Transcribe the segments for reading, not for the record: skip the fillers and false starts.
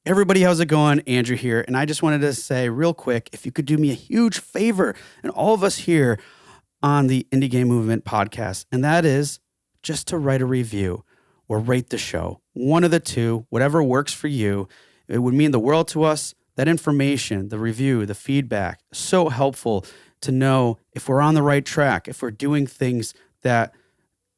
Everybody, how's it going? Andrew here. And I just wanted to say real quick, if you could do me a huge favor, and all of us here on the Indie Game Movement podcast, and that is just to write a review or rate the show. One of the two, whatever works for you. It would mean the world to us. That information, the review, the feedback, so helpful to know if we're on the right track, if we're doing things that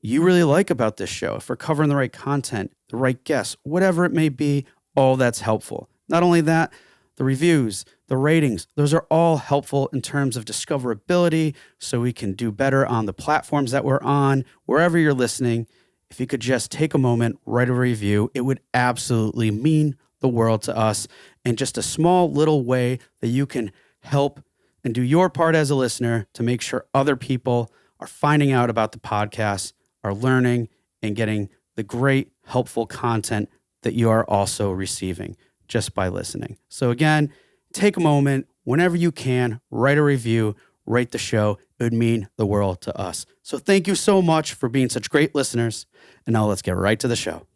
you really like about this show, if we're covering the right content, the right guests, whatever it may be. All that's helpful. Not only that, the reviews, the ratings, those are all helpful in terms of discoverability so we can do better on the platforms that we're on, wherever you're listening. If you could just take a moment, write a review, it would absolutely mean the world to us, and just a small little way that you can help and do your part as a listener to make sure other people are finding out about the podcast, are learning and getting the great, helpful content that you are also receiving just by listening. So again, take a moment, whenever you can, write a review, rate the show. It would mean the world to us. So thank you so much for being such great listeners. And now let's get right to the show.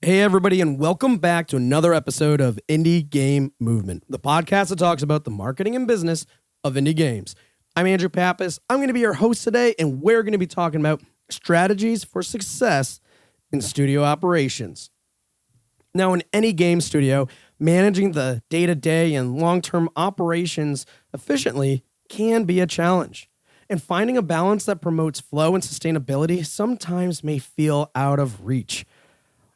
Hey, everybody, and welcome back to another episode of Indie Game Movement, the podcast that talks about the marketing and business of indie games. I'm Andrew Pappas. I'm going to be your host today, and we're going to be talking about strategies for success in studio operations. Now, in any game studio, managing the day-to-day and long-term operations efficiently can be a challenge. And finding a balance that promotes flow and sustainability sometimes may feel out of reach.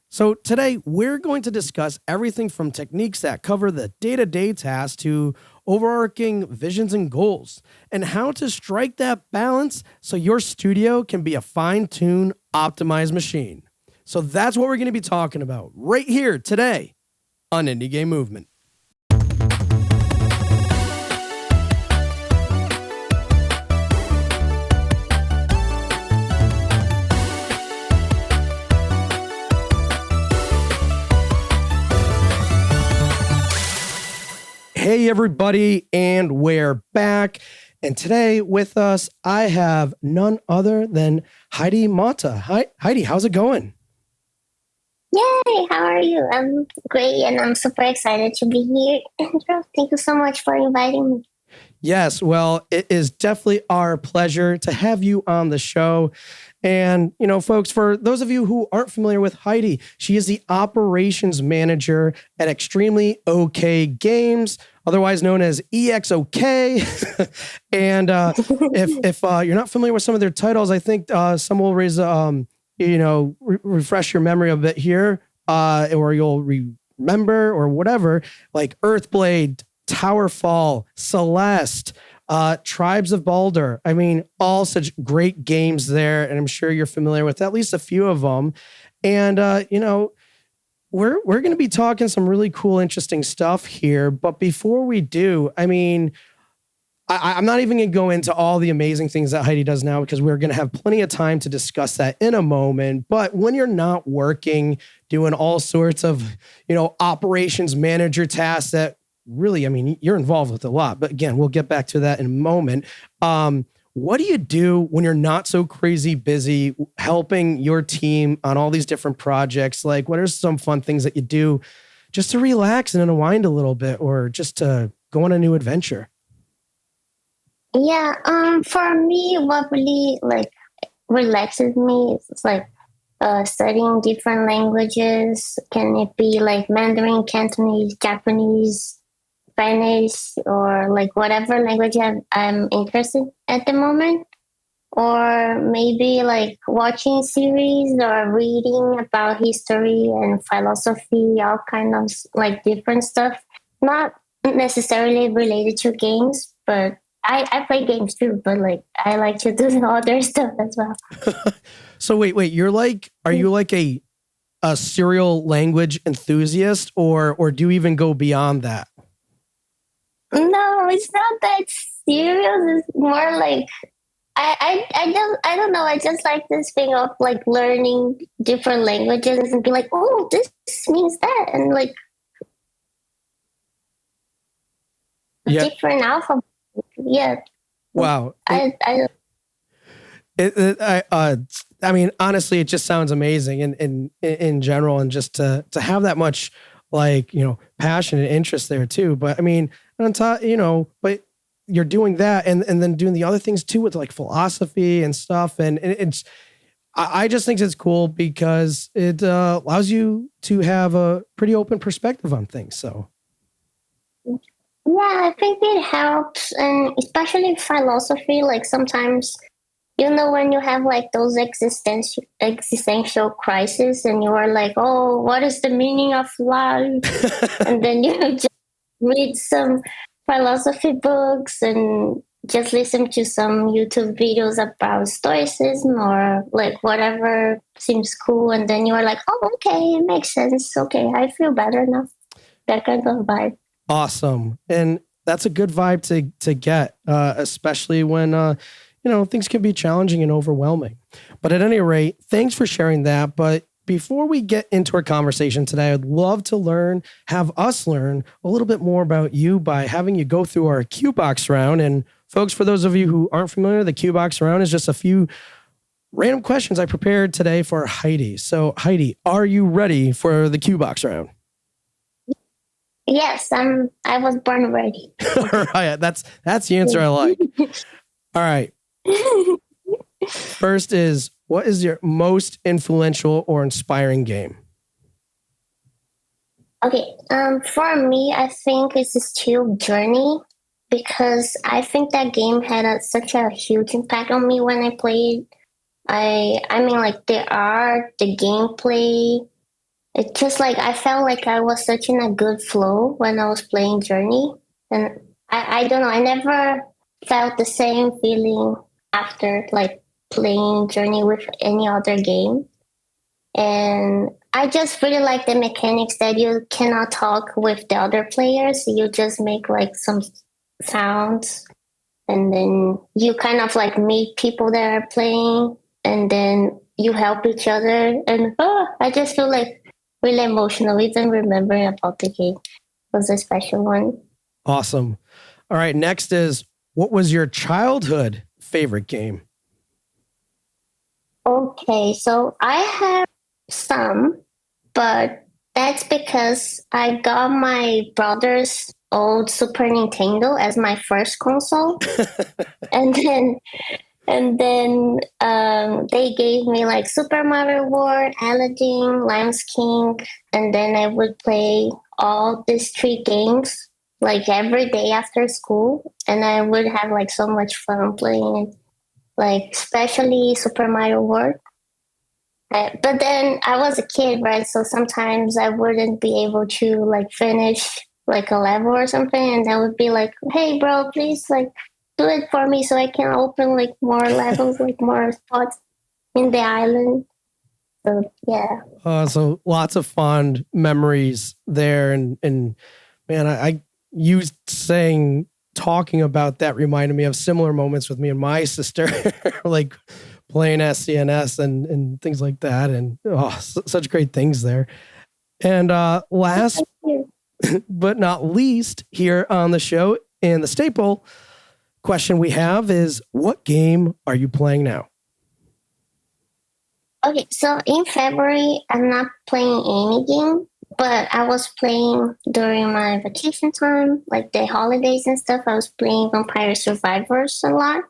So today, we're going to discuss everything from techniques that cover the day-to-day tasks to overarching visions and goals, and how to strike that balance so your studio can be a fine-tuned, optimized machine. So that's what we're going to be talking about right here today on Indie Game Movement. Hey, everybody, and we're back. And today with us, I have none other than Heidy Motta. Hi, Heidy, how's it going? Yay, how are you? I'm great, and I'm super excited to be here. Andrew, thank you so much for inviting me. Yes, well, it is definitely our pleasure to have you on the show. And, you know, folks, for those of you who aren't familiar with Heidy, she is the operations manager at Extremely OK Games, otherwise known as EXOK. And if you're not familiar with some of their titles, I think some will raise refresh your memory a bit here, or you'll remember or whatever, like Earthblade, Towerfall, Celeste, Tribes of Baldur. I mean, all such great games there, and I'm sure you're familiar with at least a few of them. And we're going to be talking some really cool, interesting stuff here. But before we do, I mean, I'm not even going to go into all the amazing things that Heidy does now, because we're going to have plenty of time to discuss that in a moment. But when you're not working, doing all sorts of, operations manager tasks that really, I mean, you're involved with a lot. But again, we'll get back to that in a moment. What do you do when you're not so crazy busy helping your team on all these different projects? Like, what are some fun things that you do just to relax and unwind a little bit, or just to go on a new adventure? Yeah, for me, what really relaxes me is studying different languages. Can it be like Mandarin, Cantonese, Japanese, Spanish, or whatever language I'm interested at the moment? Or maybe watching series or reading about history and philosophy, all kind of different stuff. Not necessarily related to games, but I play games too, but I like to do other stuff as well. So wait, are you a serial language enthusiast, or do you even go beyond that? No, it's not that serious. It's more I don't know. I just like this thing of learning different languages and be like, oh, this means that, and different alphabet. Yeah. Wow. I mean, honestly, it just sounds amazing in general, and just to have that much like, passion and interest there too. But I mean, on top, but you're doing that and then doing the other things too with like philosophy and stuff. And I just think it's cool because it allows you to have a pretty open perspective on things. So. Yeah, I think it helps, and especially philosophy. Like sometimes, when you have like those existential crises, and you are like, "Oh, what is the meaning of life?" And then you just read some philosophy books and just listen to some YouTube videos about stoicism or like whatever seems cool, and then you are like, "Oh, okay, it makes sense. Okay, I feel better now." That kind of vibe. Awesome. And that's a good vibe to get, especially when, things can be challenging and overwhelming. But at any rate, thanks for sharing that. But before we get into our conversation today, I'd love to have us learn a little bit more about you by having you go through our Q Box round. And folks, for those of you who aren't familiar, the Q Box round is just a few random questions I prepared today for Heidy. So Heidy, are you ready for the Q Box round? Yes, I was born ready. All right, that's the answer I like. All right. First is, what is your most influential or inspiring game? Okay, for me, I think it's still Journey because I think that game had such a huge impact on me when I played. I mean, like the art, the gameplay. It's just like I felt like I was such in a good flow when I was playing Journey. And I don't know, I never felt the same feeling after like playing Journey with any other game. And I just really like the mechanics that you cannot talk with the other players. You just make like some sounds and then you kind of like meet people that are playing and then you help each other. And I just feel like really emotional, even remembering about the game. It was a special one. Awesome. All right. Next is, what was your childhood favorite game? Okay, so I have some, but that's because I got my brother's old Super Nintendo as my first console. and then they gave me like Super Mario World, Aladdin, Lion King, and then I would play all these 3 games like every day after school, and I would have like so much fun playing it, like especially Super Mario World. But then I was a kid, right? So sometimes I wouldn't be able to like finish like a level or something, and I would be like, "Hey, bro, please like do it for me so I can open like more levels, like more spots in the island." So yeah. So lots of fond memories there, and man, I used talking about that reminded me of similar moments with me and my sister, like playing SCNS and things like that, and such great things there. And last but not least, here on the show, and the staple question we have is, what game are you playing now? Okay, so in February, I'm not playing any game, but I was playing during my vacation time, like the holidays and stuff. I was playing Vampire Survivors a lot.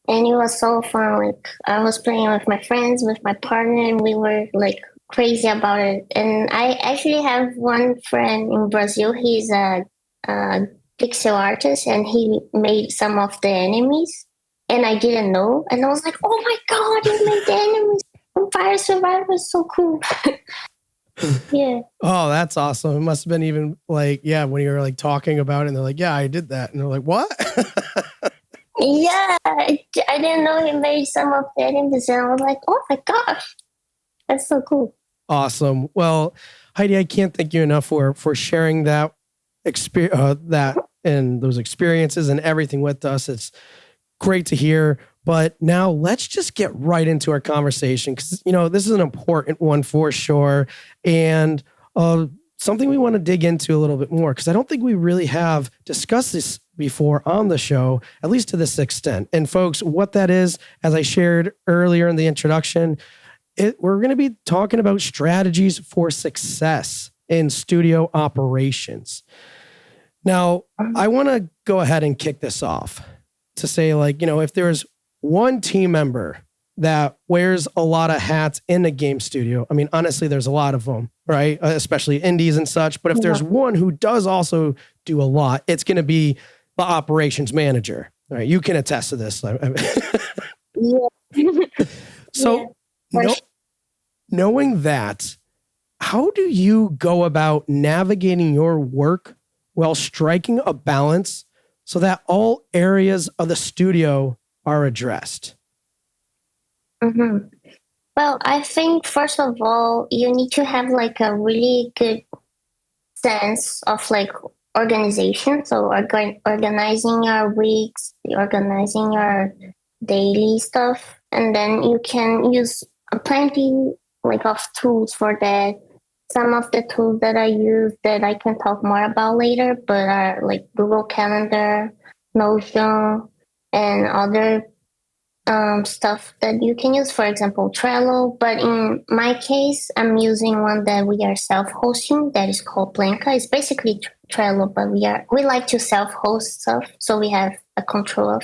And it was so fun. Like I was playing with my friends, with my partner, and we were like crazy about it. And I actually have one friend in Brazil. He's a pixel artist, and he made some of the enemies. And I didn't know. And I was like, "Oh my God, you made the enemies. Vampire Survivor is so cool." Yeah. Oh, that's awesome. It must have been even like, when you were like talking about it and they're like, "Yeah, I did that." And they're like, "What?" Yeah. I didn't know he made some of the enemies. And I was like, "Oh my gosh, that's so cool." Awesome. Well, Heidy, I can't thank you enough for sharing that that and those experiences and everything with us. It's great to hear. But now let's just get right into our conversation because, this is an important one for sure. And something we want to dig into a little bit more because I don't think we really have discussed this before on the show, at least to this extent. And folks, what that is, as I shared earlier in the introduction, we're going to be talking about strategies for success. in studio operations. Now, I want to go ahead and kick this off to say, like, if there's one team member that wears a lot of hats in a game studio, I mean, honestly, there's a lot of them, right? Especially indies and such. But if there's one who does also do a lot, it's going to be the operations manager. All right, you can attest to this. So, knowing that, how do you go about navigating your work while striking a balance so that all areas of the studio are addressed? Mm-hmm. Well, I think first of all, you need to have like a really good sense of like organization. So organizing your weeks, organizing your daily stuff, and then you can use plenty like of tools for that. Some of the tools that I use that I can talk more about later, but are like Google Calendar, Notion, and other stuff that you can use, for example, Trello. But in my case, I'm using one that we are self-hosting that is called Blanca. It's basically Trello, but we like to self-host stuff, so we have a control of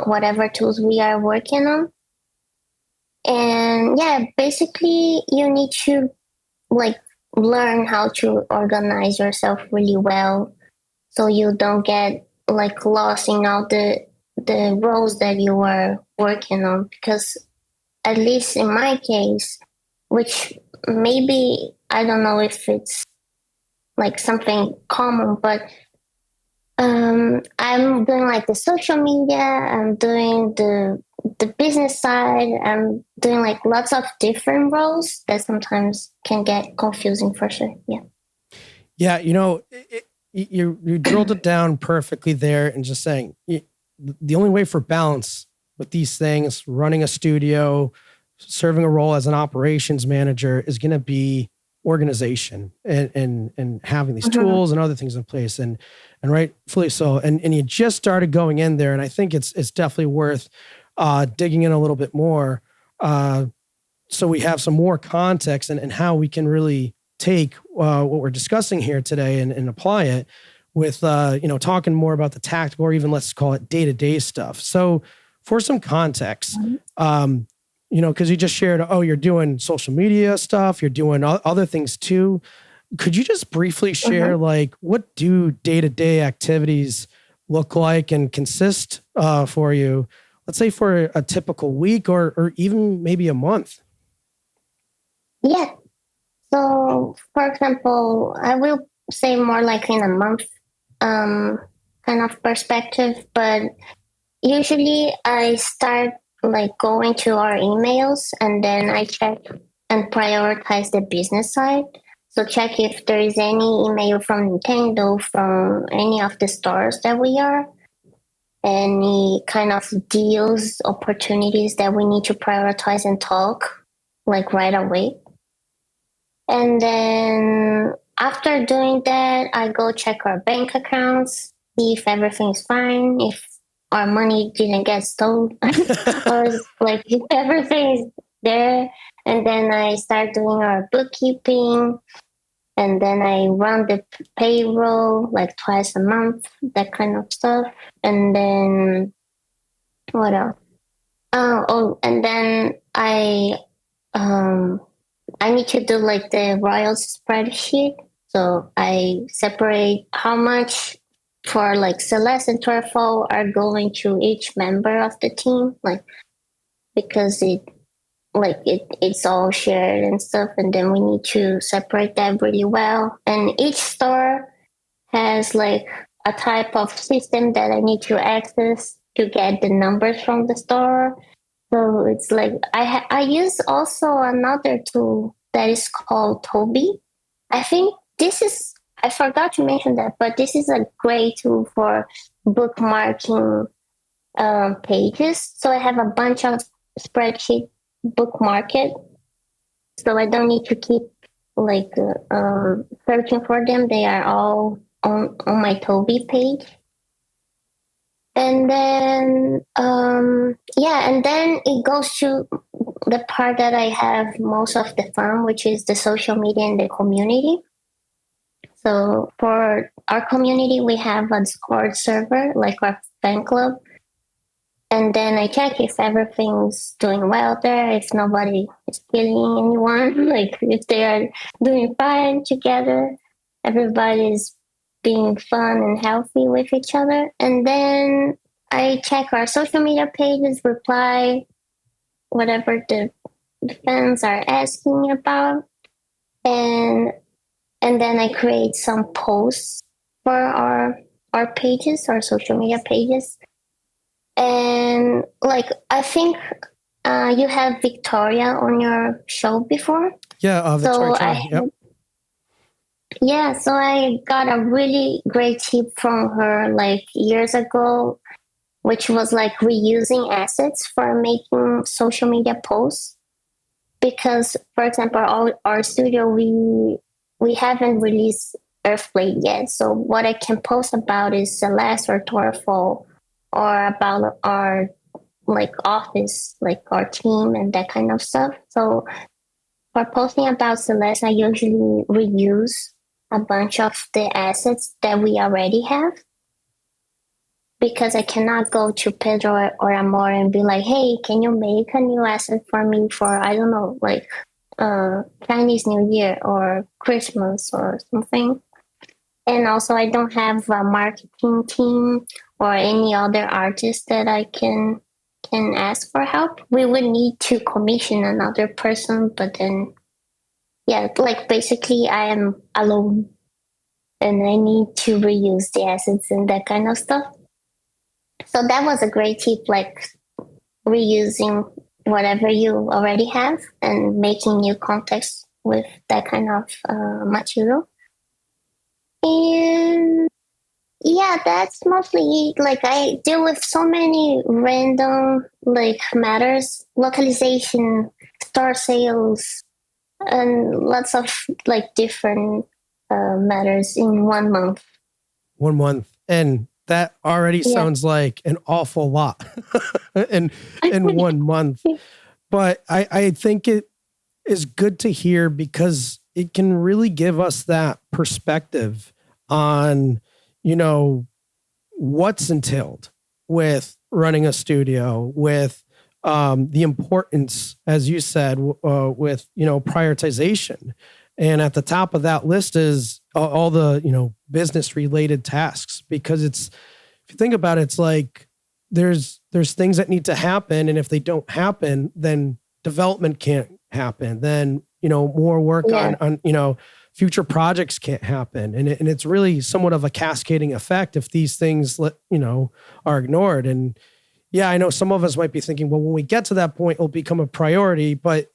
whatever tools we are working on. And yeah, basically you need to like learn how to organize yourself really well, so you don't get like lost in all the roles that you are working on. Because at least in my case, which maybe I don't know if it's like something common, but I'm doing like the social media, I'm doing the business side, I'm doing like lots of different roles that sometimes can get confusing for sure. Yeah, you drilled it down perfectly there, and just saying the only way for balance with these things, running a studio, serving a role as an operations manager, is going to be organization and having these tools and other things in place, and rightfully so. And you just started going in there, and I think it's definitely worth digging in a little bit more, so we have some more context and how we can really take what we're discussing here today and apply it with talking more about the tactical, or even let's call it day-to-day stuff. So for some context, because you just shared, you're doing social media stuff, you're doing other things too. Could you just briefly share, like, what do day-to-day activities look like and consist for you, let's say for a typical week or even maybe a month? Yeah. So, for example, I will say more like in a month kind of perspective, but usually I start like going to our emails, and then I check and prioritize the business side. So check if there is any email from Nintendo, from any of the stores that we are, any kind of deals, opportunities that we need to prioritize and talk like right away. And then after doing that, I go check our bank accounts, see if everything's fine, if our money didn't get stolen, or like if everything is there. And then I start doing our bookkeeping, and then I run the payroll like twice a month, that kind of stuff. And then what else? And then I need to do like the royals spreadsheet. So I separate how much for like Celeste and Turfall are going to each member of the team, like, because it's all shared and stuff, and then we need to separate that really well. And each store has like a type of system that I need to access to get the numbers from the store. So it's like I use also another tool that is called Toby. I think I forgot to mention that, but this is a great tool for bookmarking pages. So I have a bunch of spreadsheet bookmarked, so I don't need to keep like searching for them. They are all on my Toby page. And then, and then it goes to the part that I have most of the fun, which is the social media and the community. So for our community, we have a Discord server, like our fan club. And then I check if everything's doing well there, if nobody is killing anyone, like if they are doing fine together, everybody's being fun and healthy with each other. And then I check our social media pages, reply whatever the fans are asking about, and then I create some posts for our pages, our social media pages. And like I think you have Victoria on your show before. Yeah, Victoria. Yep. Yeah, so I got a really great tip from her like years ago, which was like reusing assets for making social media posts. Because, for example, our studio, we haven't released Earthblade yet. So what I can post about is Celeste or Torfall, or about our like office, like our team and that kind of stuff. So for posting about Celeste, I usually reuse a bunch of the assets that we already have, because I cannot go to Pedro or Amor and be like, hey, can you make a new asset for me for, I don't know, like Chinese New Year or Christmas or something. And also I don't have a marketing team or any other artist that I can ask for help. We would need to commission another person, but then like basically I am alone and I need to reuse the assets and that kind of stuff. So that was a great tip, like reusing whatever you already have and making new context with that kind of material. And yeah, that's mostly it. Like I deal with so many random like matters, localization, store sales, and lots of like different matters in 1 month. 1 month. And that already sounds like an awful lot in 1 month. But I think it is good to hear, because it can really give us that perspective on, what's entailed with running a studio, with the importance, as you said, with, prioritization. And at the top of that list is all the, business related tasks, because if you think about it, it's like there's things that need to happen. And if they don't happen, then development can't happen. Then, more work on, future projects can't happen. And it's really somewhat of a cascading effect if these things, are ignored. And yeah, I know some of us might be thinking, well, when we get to that point, it'll become a priority. But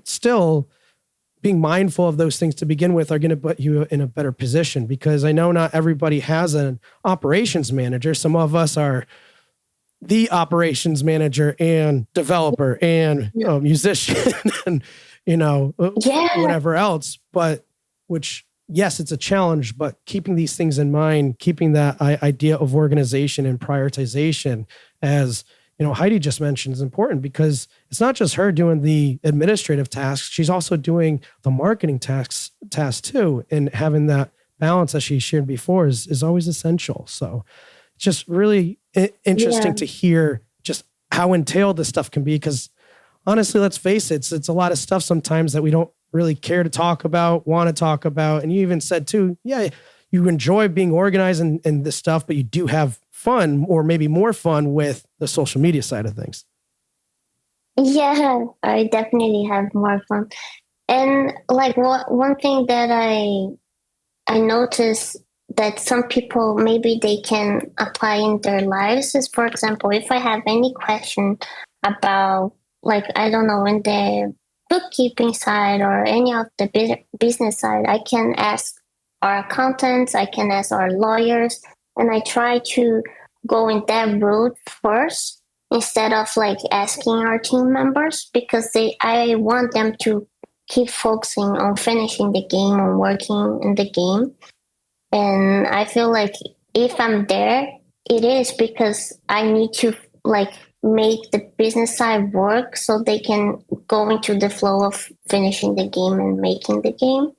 still, being mindful of those things to begin with are going to put you in a better position, because I know not everybody has an operations manager. Some of us are the operations manager and developer and musician and, whatever else. But which, yes, it's a challenge, but keeping these things in mind, keeping that idea of organization and prioritization, as Heidy just mentioned, is important, because it's not just her doing the administrative tasks. She's also doing the marketing tasks too. And having that balance, as she shared before, is always essential. So it's just really interesting to hear just how entailed this stuff can be. Because honestly, let's face it, it's a lot of stuff sometimes that we don't really care to talk about, want to talk about. And you even said too, you enjoy being organized and this stuff, but you do have fun, or maybe more fun, with the social media side of things. Yeah, I definitely have more fun. And like one thing that I noticed that some people maybe they can apply in their lives is, for example, if I have any question about, like, I don't know, in the bookkeeping side or any of the business side, I can ask our accountants, I can ask our lawyers, and I try to go in that route first instead of like asking our team members, because I want them to keep focusing on finishing the game, on working in the game. And I feel like if I'm there, it is because I need to like make the business side work so they can go into the flow of finishing the game and making the game.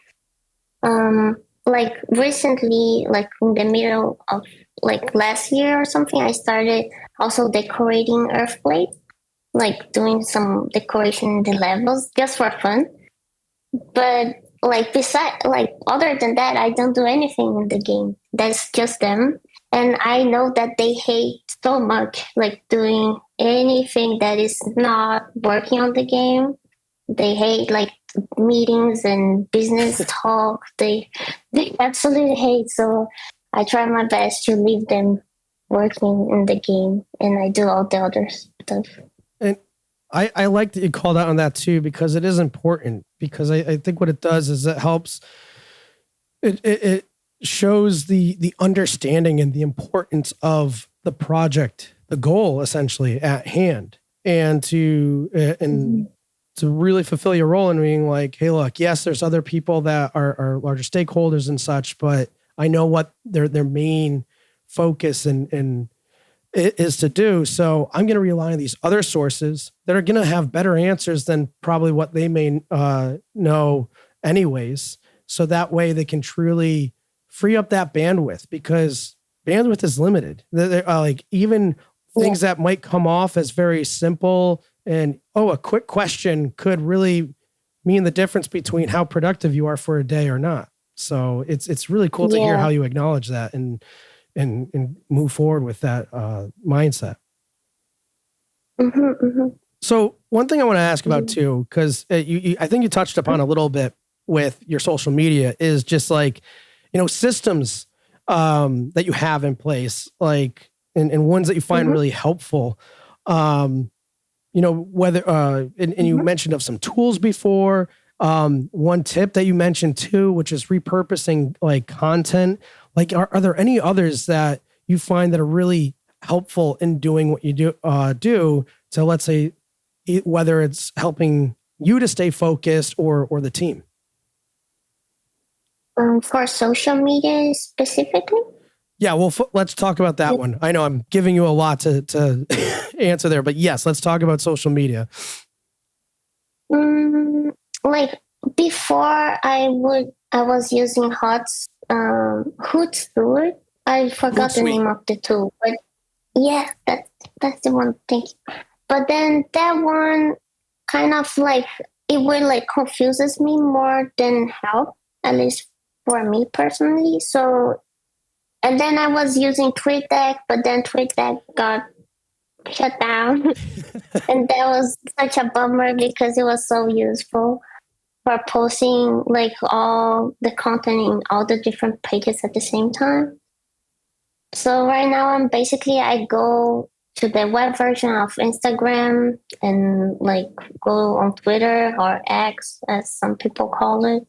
Like recently, like in the middle of like last year or something, I started also decorating Earthblade, like doing some decoration in the levels just for fun. But like beside, like other than that, I don't do anything in the game. That's just them. And I know that they hate so much like doing anything that is not working on the game. They hate like meetings and business talk. They absolutely hate. So I try my best to leave them working in the game, and I do all the other stuff. And I like that you called out on that too, because it is important, because I think what it does is it helps, it shows the understanding and the importance of the project, the goal essentially at hand, and to really fulfill your role in being like, hey, look, yes, there's other people that are larger stakeholders and such, but I know what their main focus and is to do. So I'm going to rely on these other sources that are going to have better answers than probably what they may know anyways. So that way they can truly free up that bandwidth, because bandwidth is limited. They're, like even things that might come off as very simple and, a quick question could really mean the difference between how productive you are for a day or not. So it's really cool to hear how you acknowledge that and move forward with that mindset. So one thing I want to ask about too, because I think you touched upon a little bit with your social media, is just like, systems that you have in place, like, and ones that you find really helpful. Whether, and you mentioned of some tools before. One tip that you mentioned too, which is repurposing like content. Like, are there any others that you find that are really helpful in doing what you do to, let's say, whether it's helping you to stay focused or the team? For social media specifically? Yeah, well, let's talk about that one. I know I'm giving you a lot to answer there, but yes, let's talk about social media. Like before, I was using Hootsuite. I forgot the name of the tool, but yeah, that's the one. Thank you. But then that one kind of like it will like confuses me more than help, at least for me personally. So, and then I was using TweetDeck, but then TweetDeck got shut down, and that was such a bummer because it was so useful for posting like all the content in all the different pages at the same time. So right now I go to the web version of Instagram and like go on Twitter or X as some people call it,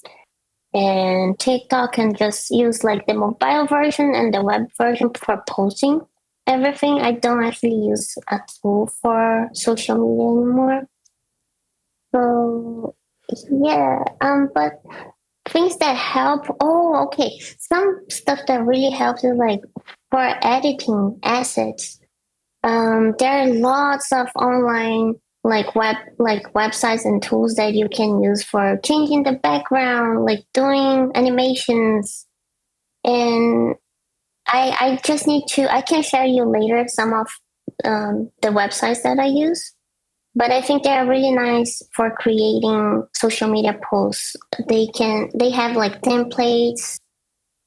and TikTok, and just use like the mobile version and the web version for posting everything. I don't actually use a tool for social media anymore. So yeah, but things that help. Oh, okay. Some stuff that really helps is like for editing assets. There are lots of online websites and tools that you can use for changing the background, like doing animations. And I just need to. I can share you later some of the websites that I use. But I think they are really nice for creating social media posts. They have like templates,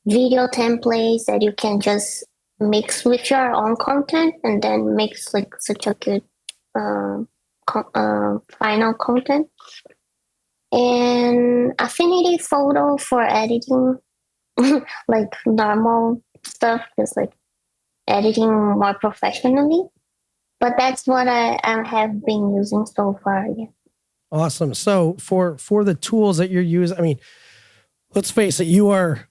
video templates that you can just mix with your own content, and then makes like such a good final content. And Affinity Photo for editing, like normal stuff, just like editing more professionally. But that's what I have been using so far. Yeah. Awesome. So for the tools that you're using, I mean, let's face it, you are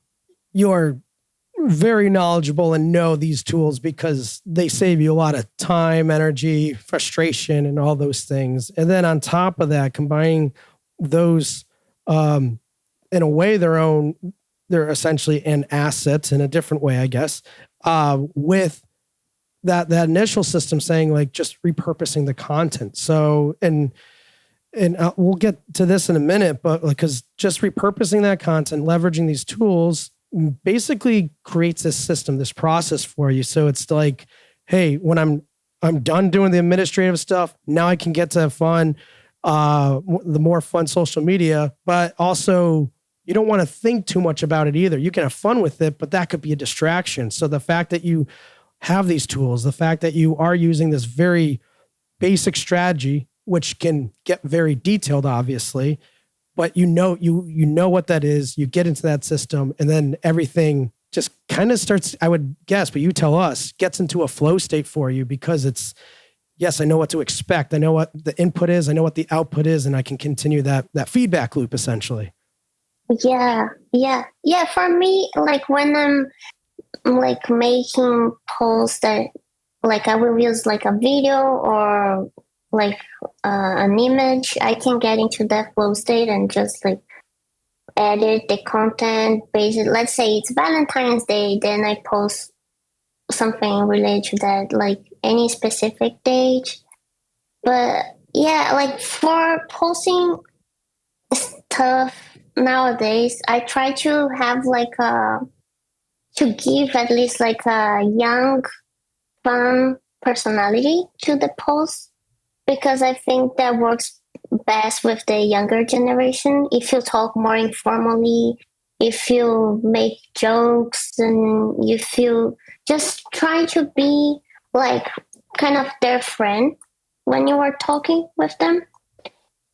very knowledgeable and know these tools because they save you a lot of time, energy, frustration, and all those things. And then on top of that, combining those, in a way, they're essentially an asset in a different way, I guess, with that initial system saying like just repurposing the content. So, and we'll get to this in a minute, but because just repurposing that content, leveraging these tools basically creates this system, this process for you. So it's like, hey, when I'm done doing the administrative stuff, now I can get to fun, the more fun social media, but also you don't want to think too much about it either. You can have fun with it, but that could be a distraction. So the fact that you have these tools, the fact that you are using this very basic strategy, which can get very detailed, obviously, but you know what that is, you get into that system, and then everything just kind of starts, I would guess, but you tell us, gets into a flow state for you because it's, yes, I know what to expect. I know what the input is. I know what the output is, and I can continue that feedback loop essentially. Yeah. For me, like when I'm like making posts that like I will use like a video or like an image, I can get into that flow state and just like edit the content based. Let's say it's Valentine's Day, then I post something related to that, like any specific date. But yeah, like for posting stuff nowadays, I try to have like to give at least like a young, fun personality to the post, because I think that works best with the younger generation. If you talk more informally, if you make jokes, and if you just try to be like kind of their friend when you are talking with them.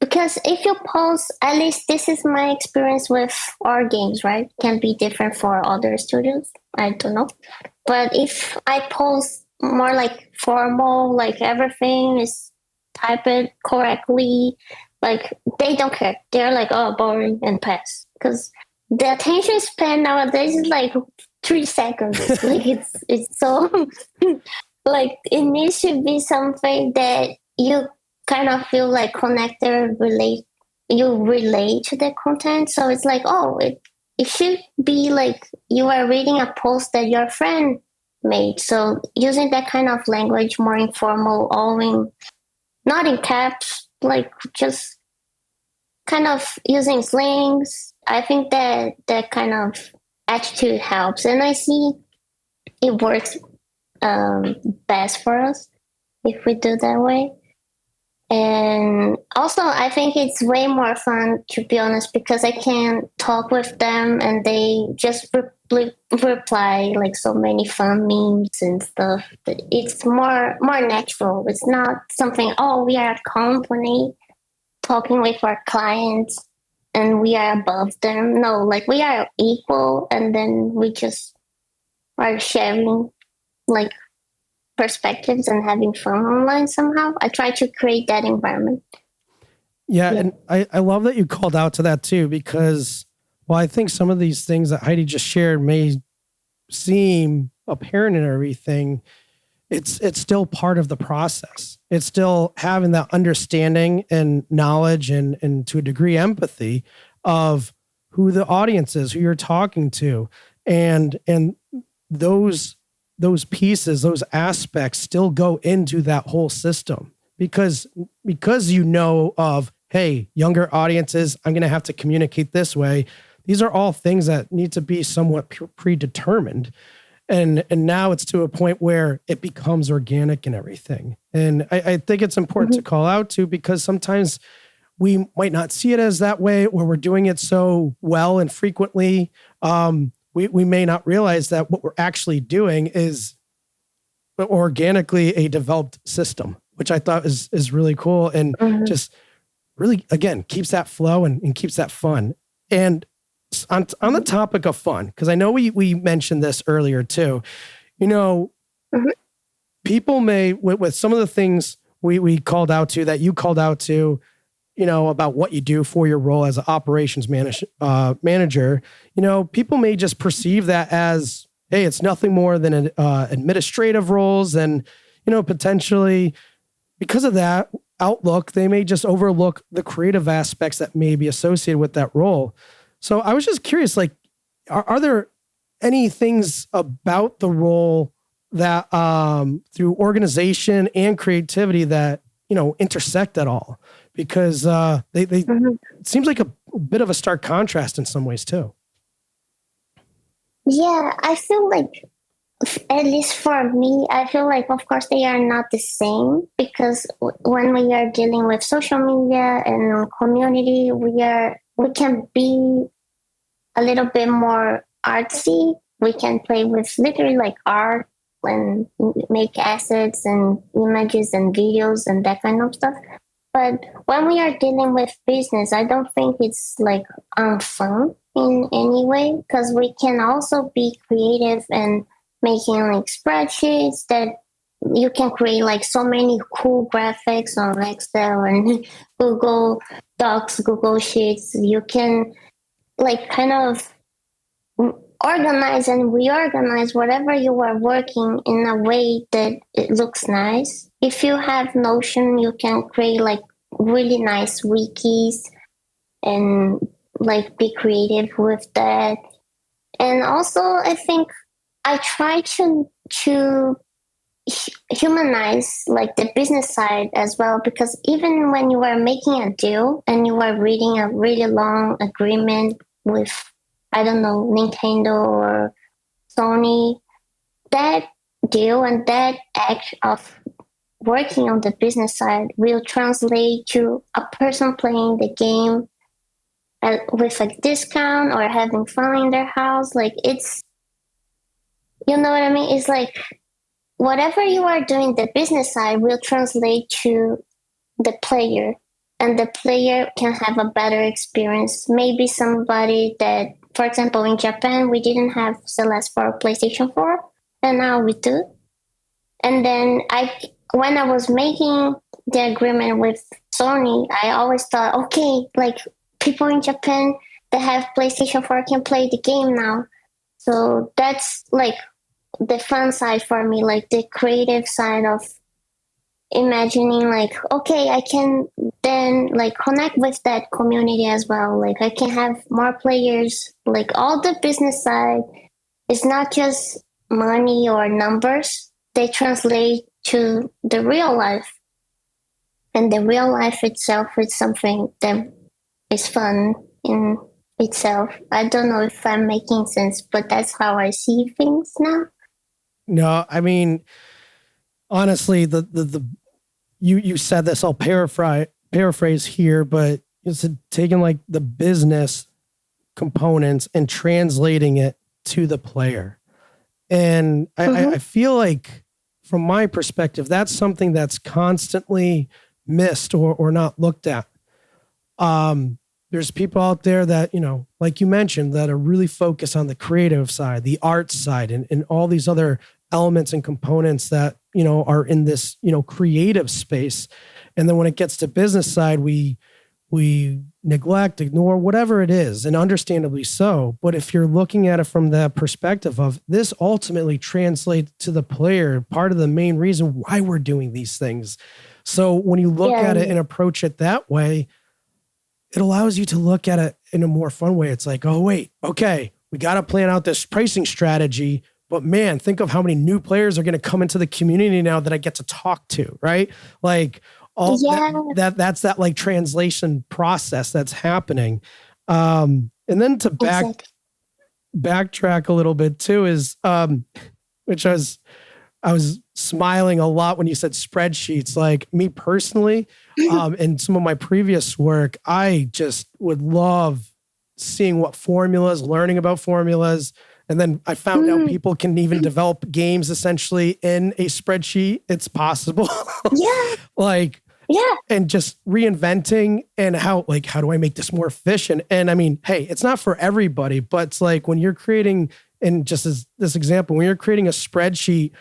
Because if you post, at least this is my experience with our games, right? Can be different for other studios. I don't know. But if I post more like formal, like everything is typed correctly, like they don't care. They're like, oh, boring, and pass. Because the attention span nowadays is like 3 seconds. Like it's so like it needs to be something that you kind of feel like connected, relate to the content. So it's like, oh, it should be like you are reading a post that your friend made. So using that kind of language, more informal, all in, not in caps, like just kind of using slings. I think that kind of attitude helps, and I see it works best for us if we do that way. And also, I think it's way more fun, to be honest, because I can talk with them and they just reply like so many fun memes and stuff. It's more natural. It's not something, oh, we are a company talking with our clients and we are above them. No, like we are equal, and then we just are sharing like perspectives and having fun online somehow. I try to create that environment. Yeah. And I love that you called out to that too, because while I think some of these things that Heidi just shared may seem apparent in everything, it's still part of the process. It's still having that understanding and knowledge and to a degree empathy of who the audience is, who you're talking to. And those pieces, those aspects still go into that whole system because you know of, hey, younger audiences, I'm going to have to communicate this way. These are all things that need to be somewhat predetermined. And now it's to a point where it becomes organic and everything. And I think it's important to call out to, because sometimes we might not see it as that way, or we're doing it so well and frequently. We may not realize that what we're actually doing is organically a developed system, which I thought is really cool, and just really, again, keeps that flow and keeps that fun. And on the topic of fun, because I know we mentioned this earlier too, you know, people may, with some of the things we called out to, that you called out to, you know, about what you do for your role as an operations manager, you know, people may just perceive that as, hey, it's nothing more than an administrative roles. And, you know, potentially because of that outlook, they may just overlook the creative aspects that may be associated with that role. So I was just curious, like, are there any things about the role that through organization and creativity that, intersect at all, because they it seems like a bit of a stark contrast in some ways too. Yeah, I feel like, at least for me, I feel like, of course, they are not the same because when we are dealing with social media and community, we can be a little bit more artsy. We can play with literally like art and make assets and images and videos and that kind of stuff. But when we are dealing with business, I don't think it's like unfun in any way because we can also be creative and making like spreadsheets that you can create like so many cool graphics on Excel and Google Docs, Google Sheets. You can like kind of organize and reorganize whatever you are working in a way that it looks nice. If you have Notion, you can create like really nice wikis and like be creative with that. And also, I think I try to humanize like the business side as well, because even when you are making a deal and you are reading a really long agreement with, I don't know, Nintendo or Sony, that deal and that act of working on the business side will translate to a person playing the game with a discount or having fun in their house. Like it's, you know what I mean? It's like whatever you are doing, the business side will translate to the player, and the player can have a better experience. Maybe somebody that, for example, in Japan, we didn't have Celeste for PlayStation 4, and now we do. And then when I was making the agreement with Sony, I always thought, okay, like people in Japan that have PlayStation 4 can play the game now. So that's like the fun side for me, like the creative side of imagining like, okay, I can then like connect with that community as well. Like I can have more players, like all the business side is not just money or numbers. They translate to the real life. And the real life itself is something that is fun in itself. I don't know if I'm making sense, but that's how I see things now. No, I mean, honestly, you said this, I'll paraphrase here, but it's taking like the business components and translating it to the player. And I feel like from my perspective, that's something that's constantly missed or not looked at. There's people out there that, like you mentioned, that are really focused on the creative side, the art side, and all these other elements and components that, are in this, creative space. And then when it gets to business side, we neglect, ignore, whatever it is, and understandably so. But if you're looking at it from the perspective of this ultimately translates to the player, part of the main reason why we're doing these things. So when you look at it and approach it that way, it allows you to look at it in a more fun way. It's like, oh, wait, okay, we got to plan out this pricing strategy, but man, think of how many new players are going to come into the community now that I get to talk to, right? Like all that's that like translation process that's happening. And then to backtrack a little bit too is, which I was smiling a lot when you said spreadsheets. Like me personally, in some of my previous work, I just would love seeing what formulas, learning about formulas. And then I found out people can even develop games essentially in a spreadsheet. It's possible. And just reinventing and how do I make this more efficient? And I mean, hey, it's not for everybody, but it's like when you're creating, and just as this example, when you're creating a spreadsheet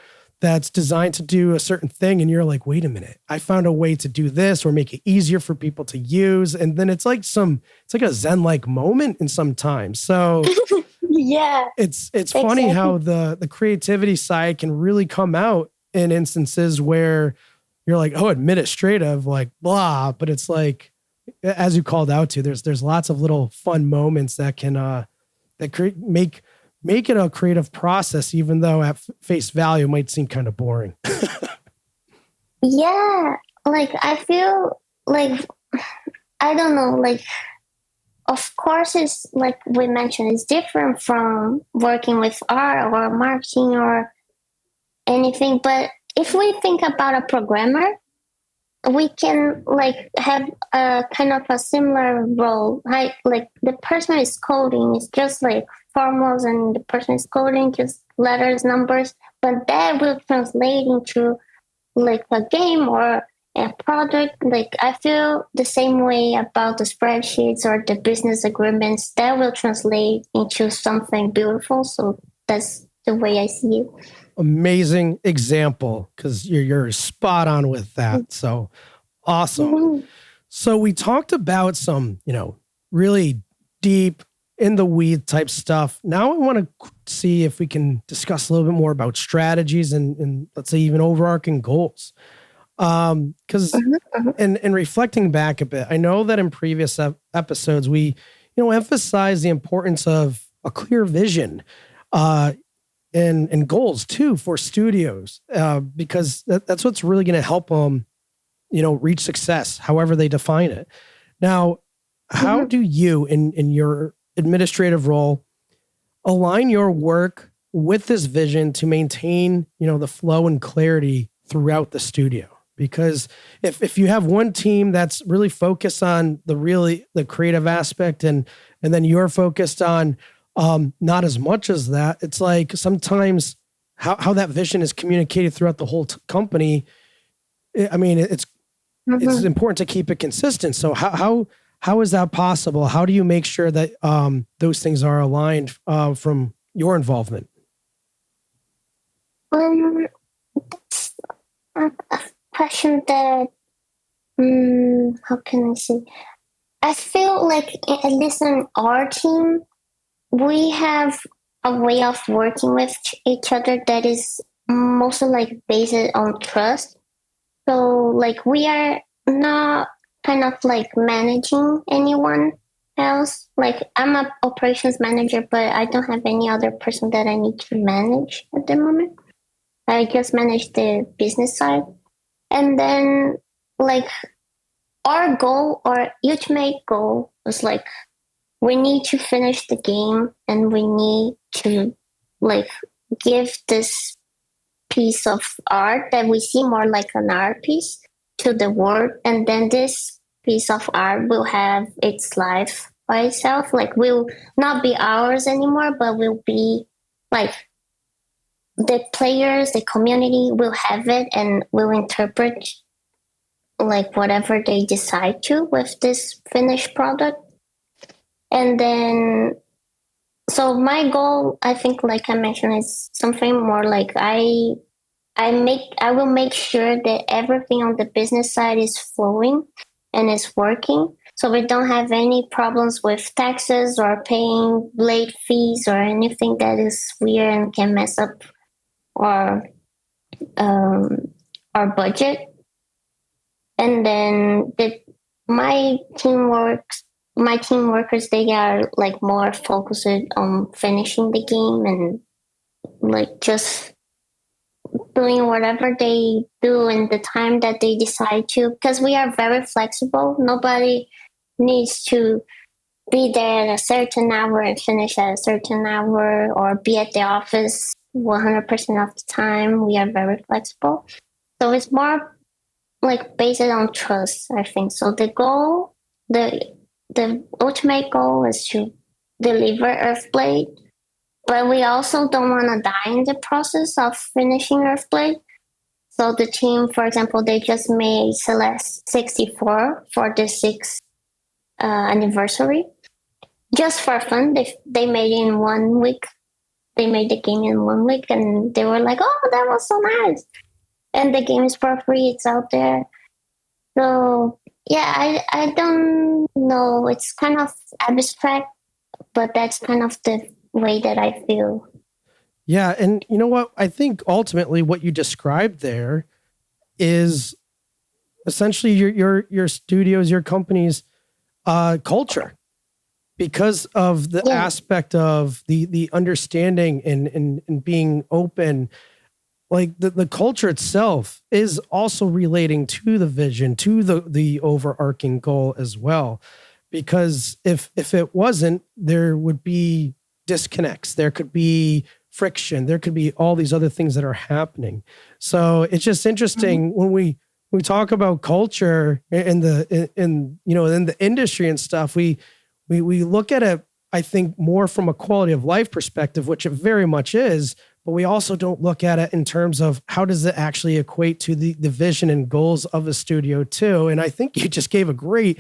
that's designed to do a certain thing and you're like, wait a minute, I found a way to do this or make it easier for people to use. And then it's like a Zen-like moment in some times. So it's funny how the creativity side can really come out in instances where you're like, oh, administrative, like blah, but it's like, as you called out to, there's lots of little fun moments that can, make make it a creative process, even though at face value it might seem kind of boring. Yeah, like I feel like I don't know, like of course it's like we mentioned, it's different from working with art or marketing or anything. But if we think about a programmer, we can like have a kind of a similar role. Like the person is coding, it's just like formulas, and the person is coding just letters, numbers, but that will translate into like a game or a product. Like I feel the same way about the spreadsheets or the business agreements that will translate into something beautiful. So that's the way I see it. Amazing example, because you're spot on with that. So awesome. Mhm. So we talked about some, really deep in the weed type stuff. Now I want to see if we can discuss a little bit more about strategies and let's say even overarching goals. Because in reflecting back a bit, I know that in previous episodes we, emphasize the importance of a clear vision, and goals too for studios, because that's what's really going to help them, reach success, however they define it. Now, how do you, in your administrative role, align your work with this vision to maintain, the flow and clarity throughout the studio? Because if you have one team that's really focused on the creative aspect, and then you're focused on not as much as that, it's like sometimes how that vision is communicated throughout the whole company. I mean, it's important to keep it consistent. So how is that possible? How do you make sure that those things are aligned from your involvement? That's a question that, how can I say? I feel like at least in our team, we have a way of working with each other that is mostly like based on trust. So like we are not kind of like managing anyone else. Like I'm an operations manager, but I don't have any other person that I need to manage at the moment. I just manage the business side. And then like our goal, our ultimate goal was like we need to finish the game, and we need to like give this piece of art that we see more like an art piece to the world, and then this piece of art will have its life by itself. Like will not be ours anymore, but will be like the players, the community will have it and will interpret like whatever they decide to with this finished product. And then, so my goal, I think, like I mentioned, is something more like I will make sure that everything on the business side is flowing and is working. So we don't have any problems with taxes or paying late fees or anything that is weird and can mess up our budget. And then my team workers, they are like more focused on finishing the game and like just doing whatever they do in the time that they decide to, because we are very flexible. Nobody needs to be there at a certain hour and finish at a certain hour, or be at the office 100% of the time. We are very flexible. So it's more like based on trust, I think. So the goal, the ultimate goal is to deliver Earthblade, but we also don't want to die in the process of finishing Earthblade. So the team, for example, they just made Celeste 64 for the 6th anniversary. Just for fun, they made it in 1 week. They made the game in 1 week, and they were like, "Oh, that was so nice!" And the game is for free; it's out there. So yeah, I don't know. It's kind of abstract, but that's kind of the way that I feel. Yeah, and you know what? I think ultimately what you described there is essentially your studio's, your company's culture. because of the aspect of the understanding and being open, like the culture itself is also relating to the vision, to the overarching goal as well. Because if it wasn't, there would be disconnects, there could be friction, there could be all these other things that are happening. So it's just interesting when we talk about culture in the industry and stuff, we look at it, I think, more from a quality of life perspective, which it very much is, but we also don't look at it in terms of how does it actually equate to the vision and goals of a studio too. And I think you just gave a great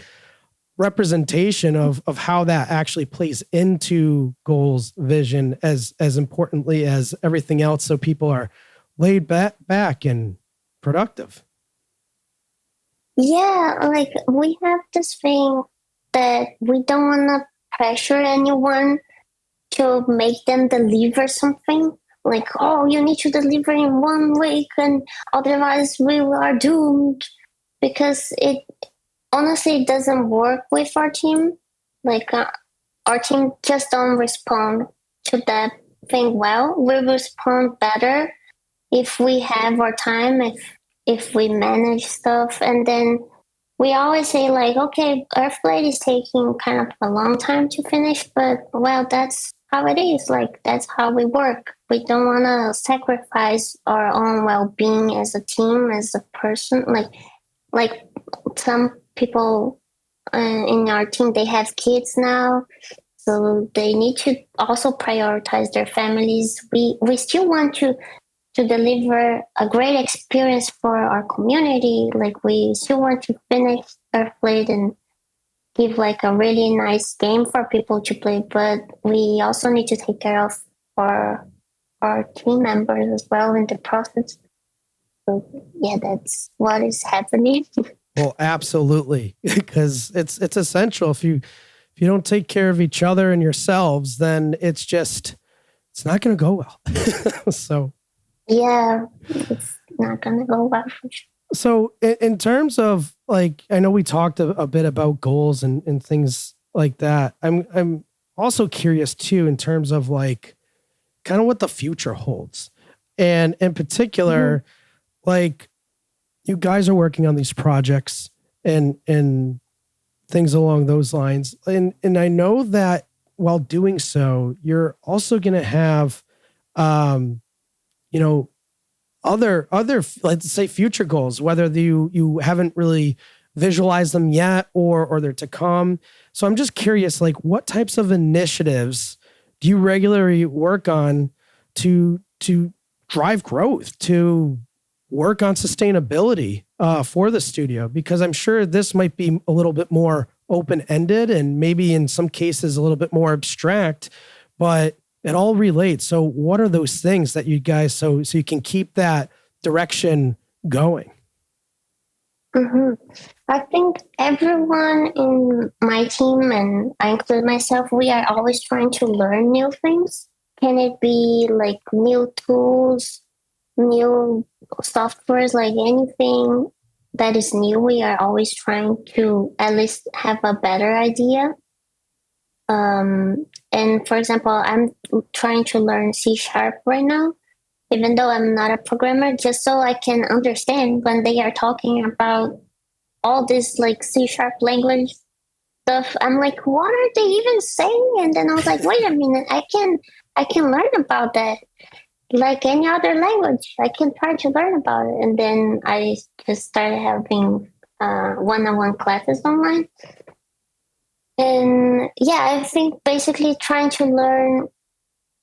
representation of how that actually plays into goals, vision as importantly as everything else. So people are laid back and productive. Yeah, like we have this thing that we don't want to pressure anyone to make them deliver something. Like, oh, you need to deliver in 1 week and otherwise we are doomed. Because it honestly doesn't work with our team. Like our team just don't respond to that thing well. We respond better if we have our time, if we manage stuff. And then we always say like, okay, Earthblade is taking kind of a long time to finish, but well, that's how it is. Like, that's how we work. We don't want to sacrifice our own well-being as a team, as a person. Like some people in our team, they have kids now, so they need to also prioritize their families. We still want to deliver a great experience for our community. Like, we still want to finish Earthblade and give like a really nice game for people to play, but we also need to take care of our team members as well in the process. So yeah, that's what is happening. Well, absolutely, because it's essential. If you don't take care of each other and yourselves, then it's not going to go well. So yeah, it's not going to go well for sure. So in terms of, like, I know we talked a bit about goals and things like that. I'm also curious too, in terms of like kind of what the future holds. And in particular, like, you guys are working on these projects and things along those lines. And I know that while doing so, you're also going to have, other, let's say, future goals, whether you haven't really visualized them yet or they're to come. So I'm just curious, like, what types of initiatives do you regularly work on to drive growth, to work on sustainability for the studio? Because I'm sure this might be a little bit more open-ended and maybe in some cases a little bit more abstract, but it all relates. So what are those things that you guys, so you can keep that direction going? I think everyone in my team, and I include myself, we are always trying to learn new things. Can it be like new tools, new softwares, like anything that is new? We are always trying to at least have a better idea. And for example, I'm trying to learn C# right now, even though I'm not a programmer, just so I can understand when they are talking about all this like C# language stuff. I'm like, what are they even saying? And then I was like, wait a minute, I can learn about that like any other language. I can try to learn about it. And then I just started having one-on-one classes online. And yeah, I think basically trying to learn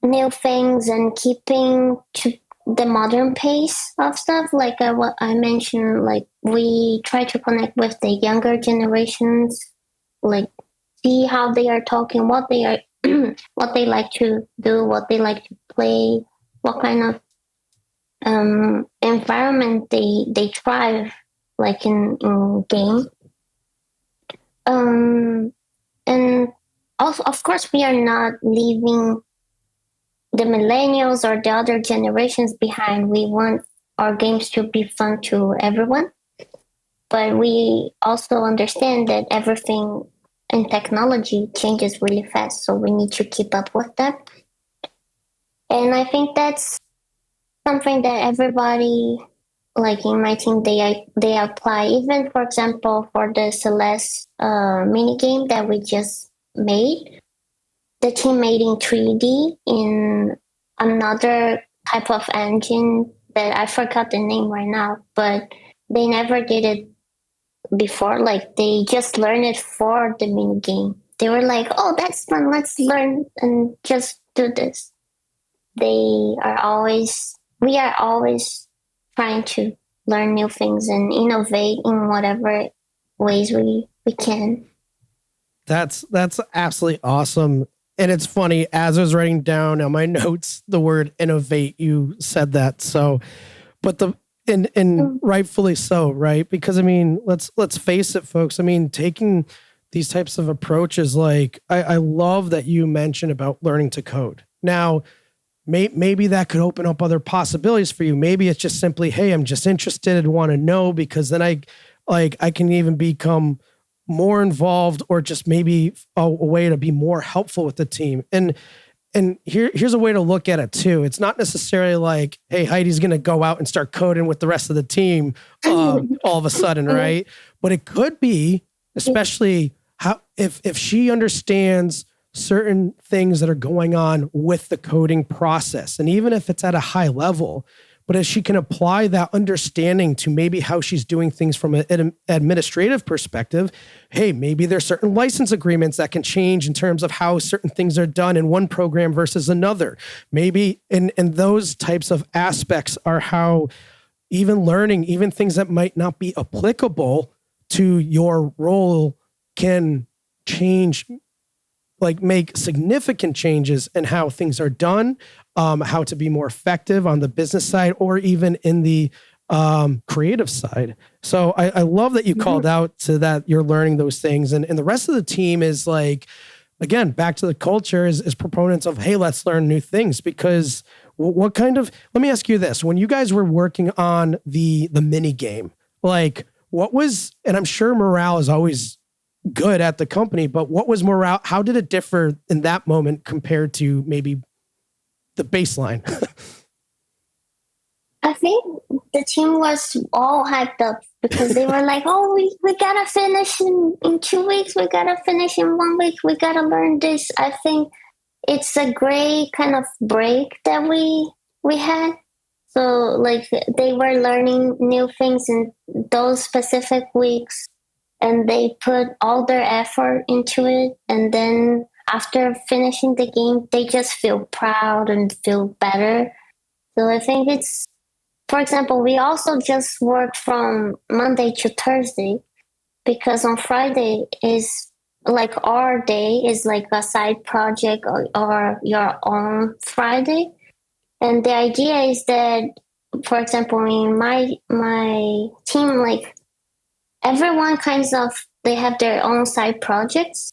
new things and keeping to the modern pace of stuff. Like what I mentioned, like we try to connect with the younger generations, like see how they are talking, what they are, what they like to do, what they like to play, what kind of environment they thrive like in game. And also, of course, we are not leaving the millennials or the other generations behind. We want our games to be fun to everyone, but we also understand that everything and technology changes really fast. So we need to keep up with that. And I think that's something that everybody, like in my team, they apply. Even, for example, for the Celeste mini game that we just made, the team made in 3D in another type of engine that I forgot the name right now, but they never did it before. Like they just learned it for the mini game. They were like, "Oh, that's fun. Let's learn and just do this." We are always trying to learn new things and innovate in whatever ways we can. That's absolutely awesome. And it's funny, as I was writing down on my notes the word innovate, you said that. So, but and rightfully so, right? Because I mean, let's face it, folks. I mean, taking these types of approaches, like I love that you mentioned about learning to code. Now, maybe that could open up other possibilities for you. Maybe it's just simply, hey, I'm just interested and want to know, because then I can even become more involved, or just maybe a way to be more helpful with the team. And here's a way to look at it too. It's not necessarily like, hey, Heidi's going to go out and start coding with the rest of the team all of a sudden, right? But it could be, especially how if she understands certain things that are going on with the coding process, and even if it's at a high level, but as she can apply that understanding to maybe how she's doing things from an administrative perspective, hey, maybe there's certain license agreements that can change in terms of how certain things are done in one program versus another. Maybe, and those types of aspects are how even learning, even things that might not be applicable to your role can change, like make significant changes in how things are done, how to be more effective on the business side, or even in the creative side. So I love that you called out to that you're learning those things. And the rest of the team is like, again, back to the culture is proponents of, hey, let's learn new things. Because what kind of, let me ask you this, when you guys were working on the mini game, like what was, and I'm sure morale is always good at the company, but what was morale? How did it differ in that moment compared to maybe the baseline? I think the team was all hyped up because they were like, "Oh, we gotta finish in 2 weeks. We gotta finish in 1 week. We gotta learn this." I think it's a great kind of break that we had. So like they were learning new things in those specific weeks, and they put all their effort into it. And then after finishing the game, they just feel proud and feel better. So I think it's, for example, we also just worked from Monday to Thursday, because on Friday is like our day is like a side project or your own Friday. And the idea is that, for example, in my team, like everyone kinds of, they have their own side projects.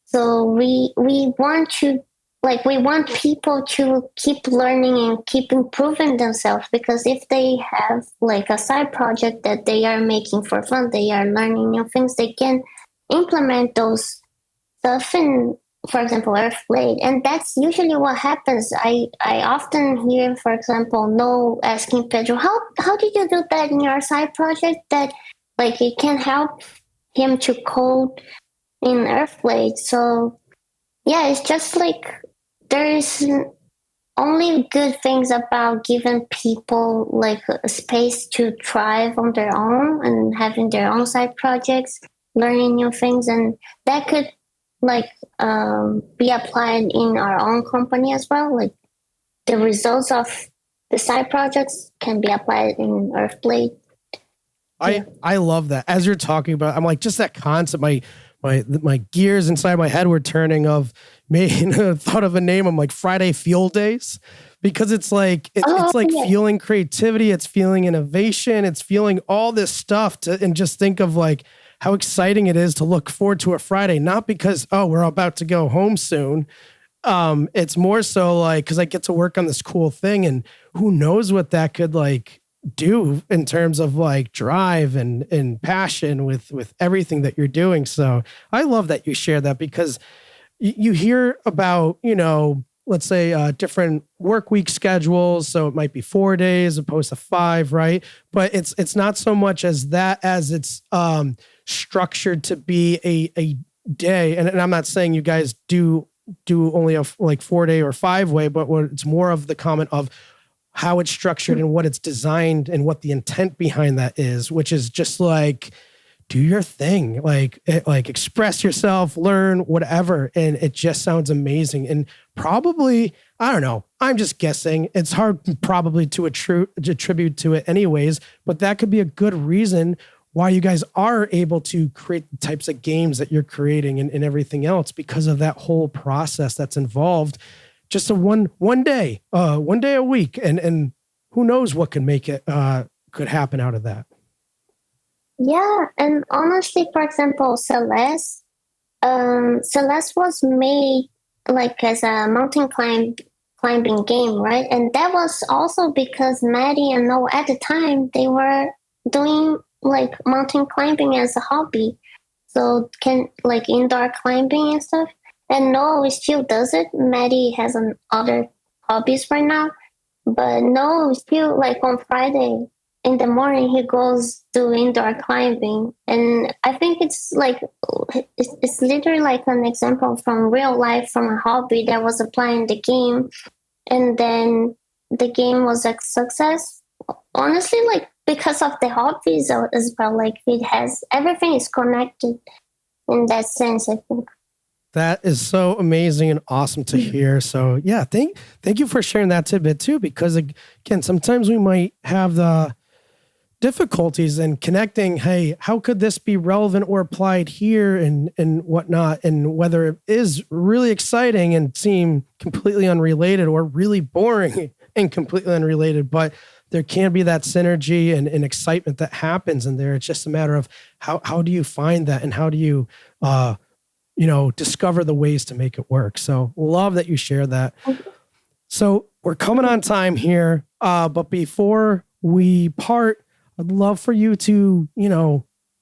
So we want to, like, we want people to keep learning and keep improving themselves, because if they have like a side project that they are making for fun, they are learning new things, they can implement those stuff in, for example, Earthblade. And that's usually what happens. I often hear, for example, No asking Pedro, how did you do that in your side project, that like it can help him to code in Earthblade. So yeah, it's just like there is only good things about giving people like a space to thrive on their own and having their own side projects, learning new things, and that could like be applied in our own company as well. Like the results of the side projects can be applied in Earthblade. I love that. As you're talking about, I'm like, just that concept, my gears inside my head were turning of thought of a name. I'm like Friday Fuel Days, because it's like, it's like feeling creativity. It's feeling innovation. It's feeling all this stuff and just think of like how exciting it is to look forward to a Friday, not because, oh, we're about to go home soon. It's more so like, cause I get to work on this cool thing, and who knows what that could like do in terms of like drive and passion with everything that you're doing. So I love that you share that, because you hear about, let's say different work week schedules. So it might be 4 days opposed to 5, right? But it's not so much as that, as it's structured to be a day. And I'm not saying you guys do only a like 4 day or 5 way, but it's more of the comment of how it's structured and what it's designed and what the intent behind that is, which is just like, do your thing, like express yourself, learn, whatever. And it just sounds amazing. And probably, I don't know, I'm just guessing. It's hard probably to attribute to it anyways, but that could be a good reason why you guys are able to create the types of games that you're creating and everything else, because of that whole process that's involved. Just a one day a week. And who knows what could make it, could happen out of that. Yeah, and honestly, for example, Celeste was made like as a mountain climbing game, right? And that was also because Maddie and Noah at the time, they were doing like mountain climbing as a hobby. So can like indoor climbing and stuff. And Noah still does it. Maddie has other hobbies right now. But Noah still like on Friday in the morning, he goes to indoor climbing. And I think it's like, it's literally like an example from real life, from a hobby that was applying the game. And then the game was a success. Honestly, like because of the hobbies as well, like everything is connected in that sense, I think. That is so amazing and awesome to hear. So yeah, thank you for sharing that tidbit too, because again, sometimes we might have the difficulties in connecting, hey, how could this be relevant or applied here and whatnot, and whether it is really exciting and seem completely unrelated or really boring and completely unrelated, but there can be that synergy and excitement that happens in there. It's just a matter of how do you find that, and how do you discover the ways to make it work. So love that you share that. So we're coming on time here, but before we part, I'd love for you to,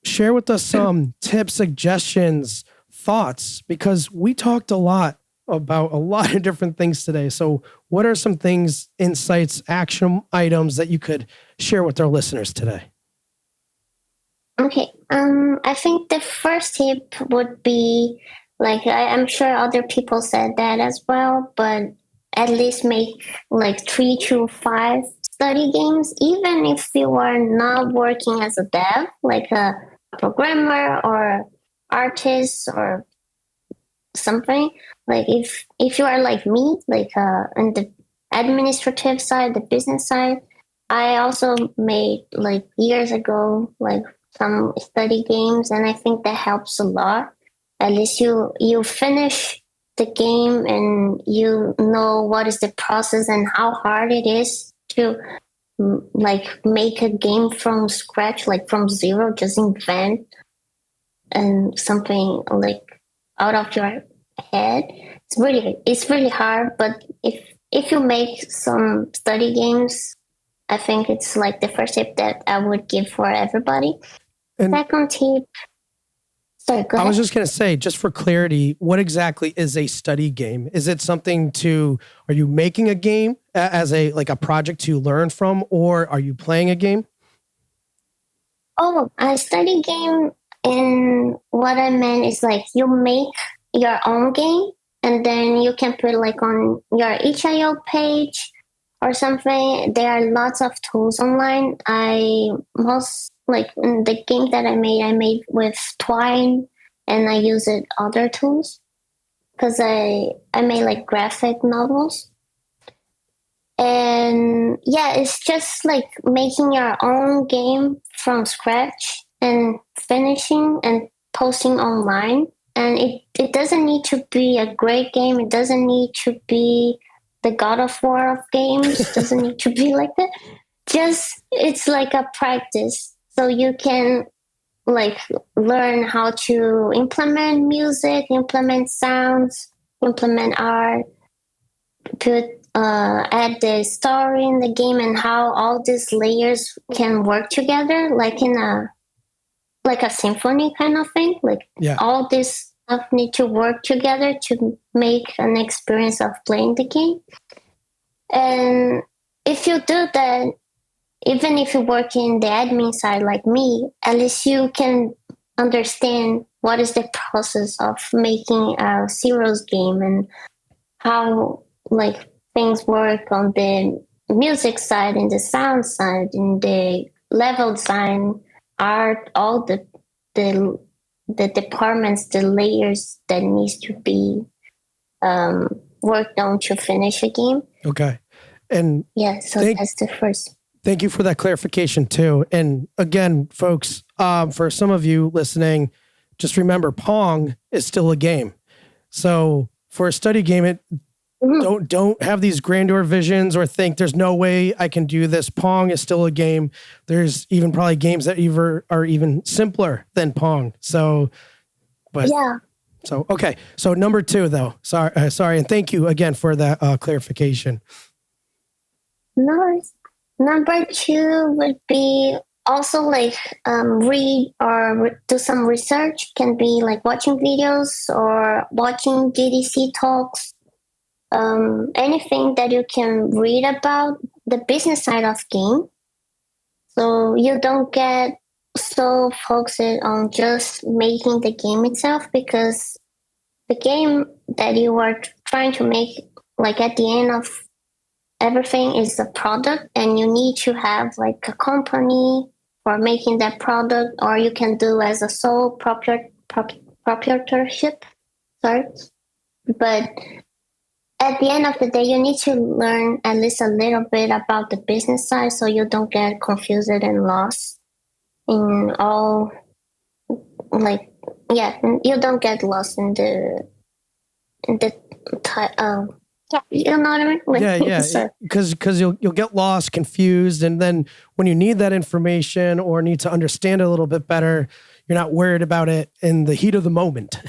share with us some tips, suggestions, thoughts, because we talked a lot about a lot of different things today. So what are some things, insights, action items that you could share with our listeners today? Okay. I think the first tip would be like, I'm sure other people said that as well, but at least make like 3 to 5 study games, even if you are not working as a dev, like a programmer or artist or something. Like if you are like me, like on the administrative side, the business side, I also made like years ago, like some study games, and I think that helps a lot. At least you finish the game and you know what is the process and how hard it is to like make a game from scratch, like from zero, just invent and something like out of your head. It's really hard, but if you make some study games, I think it's like the first tip that I would give for everybody. And second tip, sorry, go ahead. I was just going to say, just for clarity, what exactly is a study game? Is it something are you making a game as a project to learn from, or are you playing a game? Oh, a study game, and what I meant is like you make your own game and then you can put like on your itch.io page or something. There are lots of tools online. The game that I made with Twine, and I used other tools because I made like graphic novels. And yeah, it's just like making your own game from scratch and finishing and posting online. And it doesn't need to be a great game. It doesn't need to be the God of War of games. It doesn't need to be like that. Just, it's like a practice. So you can like learn how to implement music, implement sounds, implement art, put add the story in the game and how all these layers can work together, like in a symphony kind of thing. Like Yeah. all this stuff need to work together to make an experience of playing the game. And if you do that, even if you work in the admin side like me, at least you can understand what is the process of making a Zeroes game and how like things work on the music side and the sound side and the level design, art, all the departments, the layers that needs to be worked on to finish a game. Okay. And yeah, so that's the first. Thank you for that clarification too. And again, folks, for some of you listening, just remember Pong is still a game. So for a study game, don't have these grandeur visions or think there's no way I can do this. Pong is still a game. There's even probably games that are even simpler than Pong. So, but yeah. So okay. So number 2 though. Sorry, and thank you again for that clarification. No, number 2 would be also like read or do some research. Can be like watching videos or watching GDC talks. Anything that you can read about the business side of game, so you don't get so focused on just making the game itself, because the game that you are trying to make, like at the end of everything, is a product, and you need to have like a company for making that product, or you can do as a sole proprietorship. Sorry, but at the end of the day, you need to learn at least a little bit about the business side, so you don't get confused and lost in all. Like, yeah, you don't get lost in the you know what I mean? Yeah. Because you'll get lost, confused, and then when you need that information or need to understand it a little bit better, you're not worried about it in the heat of the moment.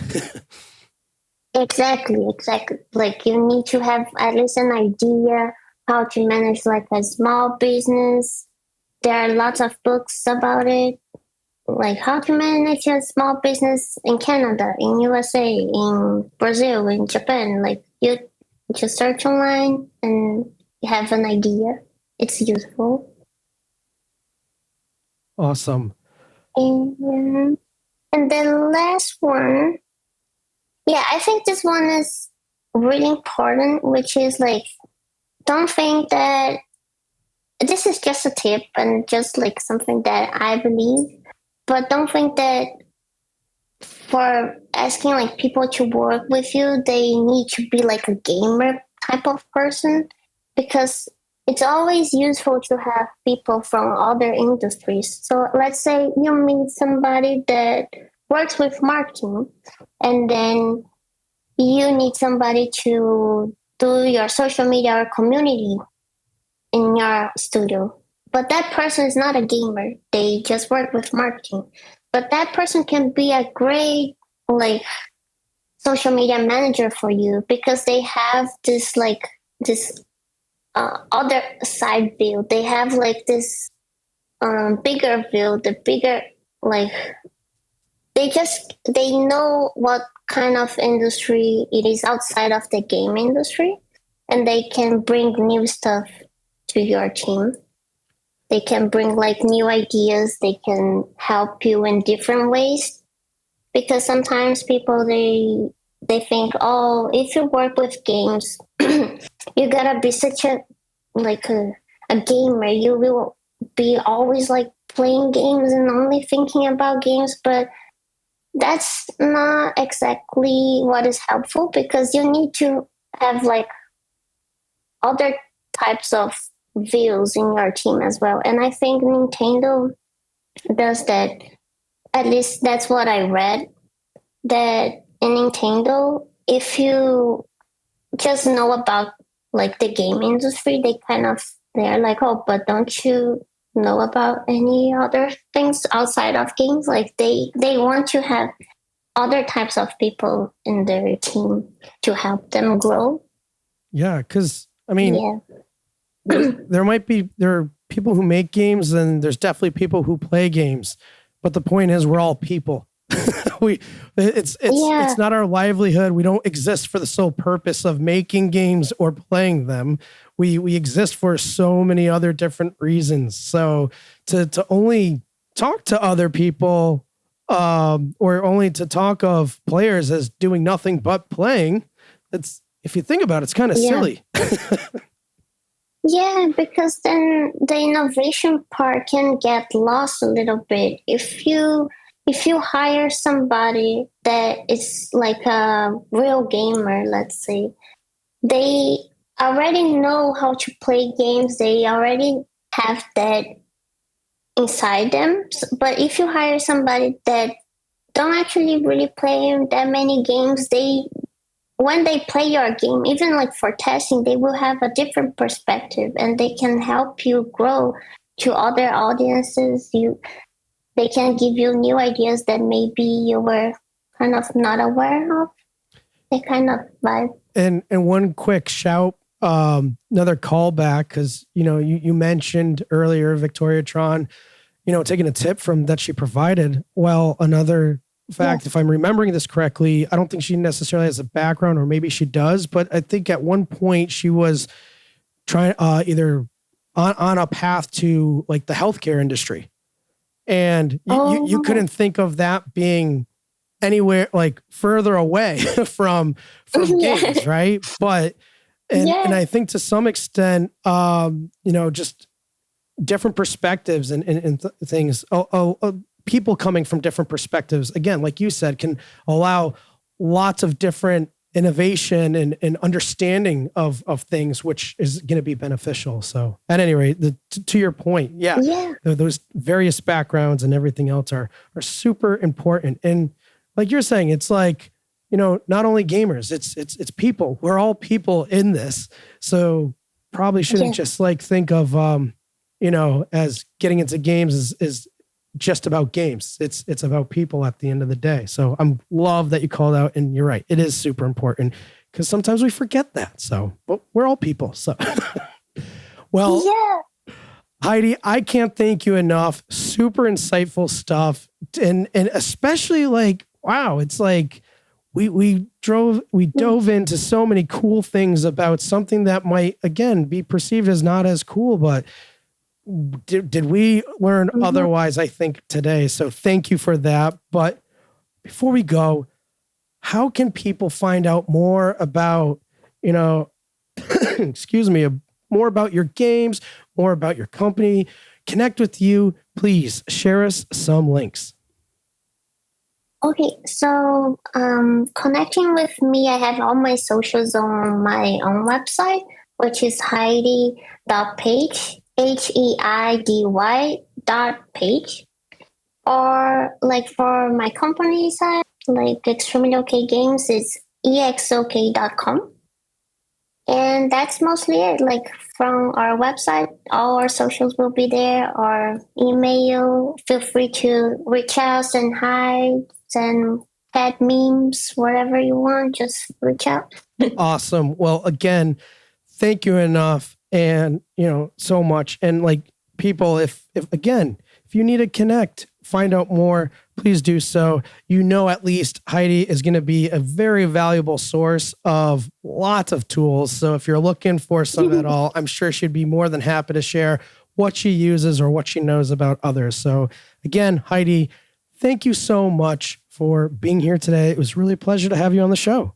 Exactly. Like you need to have at least an idea how to manage like a small business. There are lots of books about it, like how to manage a small business in Canada, in USA, in Brazil, in Japan. Like you just search online and you have an idea. It's useful. Awesome. And the last one, yeah, I think this one is really important, which is like, don't think that this is just a tip and just like something that I believe, but don't think that for asking like people to work with you, they need to be like a gamer type of person, because it's always useful to have people from other industries. So let's say you meet somebody that works with marketing, and then you need somebody to do your social media or community in your studio. But that person is not a gamer. They just work with marketing. But that person can be a great like social media manager for you, because they have this like this other side view. They have like this bigger view, the bigger like they know what kind of industry it is outside of the game industry, and they can bring new stuff to your team. They can bring like new ideas. They can help you in different ways, because sometimes people they think, oh, if you work with games, you gotta be such a like a gamer. You will be always like playing games and only thinking about games, but that's not exactly what is helpful, because you need to have like other types of views in your team as well. And I think Nintendo does that. At least that's what I read, that in Nintendo, if you just know about like the game industry, they're like, oh, but don't you know about any other things outside of games? Like they want to have other types of people in their team to help them grow. Yeah, because I mean, Yeah. there are people who make games, and there's definitely people who play games. But the point is, we're all people. It's not our livelihood. We don't exist for the sole purpose of making games or playing them. We exist for so many other different reasons. So to only talk to other people, or only to talk of players as doing nothing but playing, it's, if you think about it, it's kind of silly. Yeah, because then the innovation part can get lost a little bit. If you hire somebody that is like a real gamer, let's say, they already know how to play games. They already have that inside them. But if you hire somebody that don't actually really play that many games, when they play your game, even like for testing, they will have a different perspective, and they can help you grow to other audiences. They can give you new ideas that maybe you were kind of not aware of. They kind of vibe. And one quick shout, another callback, because you mentioned earlier Victoria Tron, taking a tip from that she provided. Well, another fact, if I'm remembering this correctly, I don't think she necessarily has a background, or maybe she does, but I think at one point she was trying either on a path to like the healthcare industry, and you couldn't think of that being anywhere like further away from games, right? But and I think to some extent, just different perspectives and things. People coming from different perspectives, again, like you said, can allow lots of different innovation and understanding of things, which is going to be beneficial. So at any rate, to your point, those various backgrounds and everything else are super important. And like you're saying, it's like, not only gamers, it's people. We're all people in this. So probably shouldn't just like think of, as getting into games is just about games. It's about people at the end of the day. So I'm love that you called out, and you're right. It is super important because sometimes we forget that. So, but we're all people. So, well, Heidy, I can't thank you enough. Super insightful stuff. And especially like, wow, it's like we dove into so many cool things about something that might, again, be perceived as not as cool, but did we learn otherwise, I think, today. So thank you for that. But before we go, how can people find out more about, excuse me, more about your games, more about your company, connect with you? Please share us some links. Okay, so connecting with me, I have all my socials on my own website, which is Heidy.page. HEIDY.page, or like for my company side, like Extremely OK Games, it's exok.com. And that's mostly it. Like from our website, all our socials will be there, or email. Feel free to reach out, send hi, send pet memes, whatever you want, just reach out. Awesome. Well, again, thank you enough. And, so much. And like people, if you need to connect, find out more, please do so. At least Heidy is going to be a very valuable source of lots of tools. So if you're looking for some at all, I'm sure she'd be more than happy to share what she uses or what she knows about others. So again, Heidy, thank you so much for being here today. It was really a pleasure to have you on the show.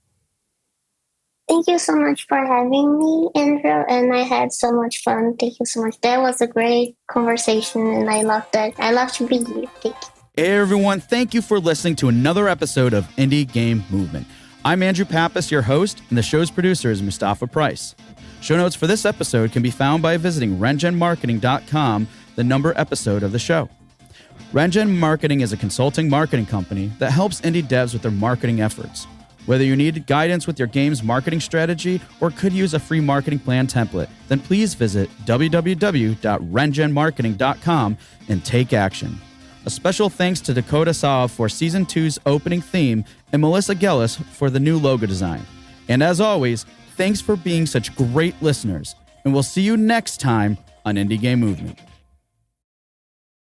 Thank you so much for having me, Andrew, and I had so much fun. Thank you so much. That was a great conversation, and I loved that. I love to be here. Thank you. Hey, everyone. Thank you for listening to another episode of Indie Game Movement. I'm Andrew Pappas, your host, and the show's producer is Mustafa Price. Show notes for this episode can be found by visiting rengenmarketing.com, the number episode of the show. Rengen Marketing is a consulting marketing company that helps indie devs with their marketing efforts. Whether you need guidance with your game's marketing strategy or could use a free marketing plan template, then please visit www.rengenmarketing.com and take action. A special thanks to Dakota Saw for Season 2's opening theme and Melissa Gellis for the new logo design. And as always, thanks for being such great listeners, and we'll see you next time on Indie Game Movement.